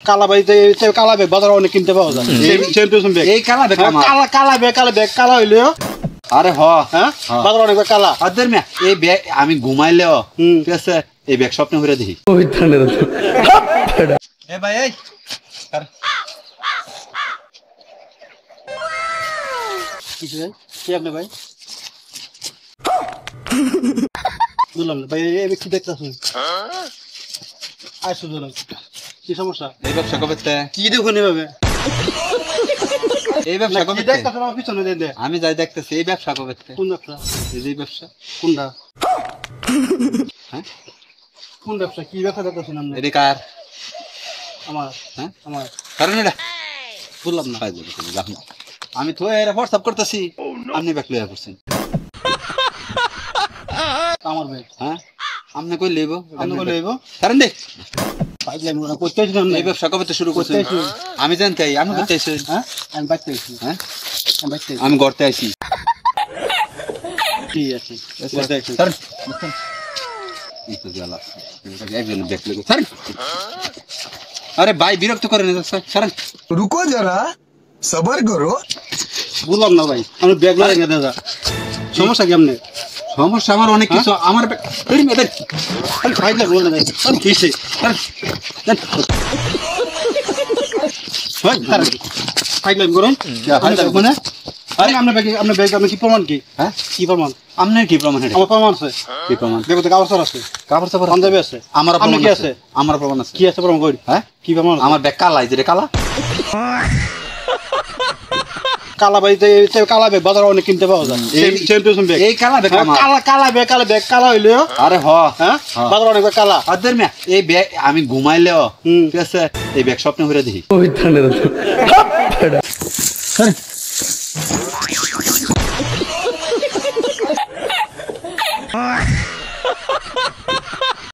কালা ভাই কালা ব্যাগ বাজারে অনেক কিনতে পাওয়া যায় সেম টু সেম ব্যাগ এই কালা ব্যাগ কালা ব্যাগ কালা হইলেও আরে হ্যাঁ বাজারে অনেক কালা আদের মিয়া এই ব্যাগ আমি ঘুমাইলেও ঠিক আছে এই ব্যাগ স্বপ্ন ঘুরে দেখি এ ভাই এই কি আপনি ভাই বললাম ভাই এই কি দেখতেছেন আইসো বললাম কি সমস্যা এই ব্যবসা করতে কি দেখুন এভাবে এই ব্যবসা করতে দেখতেছেন আমার পিছনে দেন আমি যাই দেখতেছি এই ব্যবসা করতে কোন ব্যবসা এই ব্যবসা কোনটা হ্যাঁ কোন ব্যবসা কি ব্যবসা দেখতেছেন আপনি এদিকে কার আমার হ্যাঁ আমার কারণ এটা বললাম না আমি তো এর হোয়াটসঅ্যাপ করতেছি আপনি ব্যাগ লইয়া পড়ছেন আমার ভাই হ্যাঁ আপনি কই লইব আমি কই লইব কারণ দেখ এই ব্যবসা কবে শুরু করছেন আমি জানতে আমি করতে আইছি হ্যাঁ আমি বাইতে আইছি হ্যাঁ আমি বাইতে আমি করতে আইছি ঠিক আছে করতে আইছি কারণ জ্বালা একজন ব্যাগ লইব স্যার अरे भाई বিরক্ত করেন না স্যার रुको जरा सबर करो বললাম না ভাই আমি ব্যাগ লাগে দাদা সমস্যা কি আপনি সমস্যা আমার অনেক কিছু আমার এই মেয়েদের আমি ফাইল বল না আমি কিসে ফাইল করুন মানে আরে আপনার ব্যাগ আপনি কি প্রমাণ কি হ্যাঁ কি প্রমাণ আপনার কি প্রমাণ এটা আমার প্রমাণ আছে কি প্রমাণ দেখো তো কাগজ আছে কাপড় চাপড় পাঞ্জাবি আছে আমার প্রমাণ কি আছে আমার প্রমাণ আছে কি আছে প্রমাণ করি হ্যাঁ কি প্রমাণ আমার ব্যাগ কালা এই যে কালা কালা ভাই কালা ব্যাগ বাজারে অনেক কিনতে পাওয়া যায় সেম টু সেম ব্যাগ এই কালা ব্যাগ আমার কালা ব্যাগ কালা হইলেও আরে হ্যাঁ বাজারে অনেক কালা আদের মিয়া এই ব্যাগ আমি ঘুমাইলেও ঠিক আছে এই ব্যাগ স্বপ্ন ঘুরে দেখি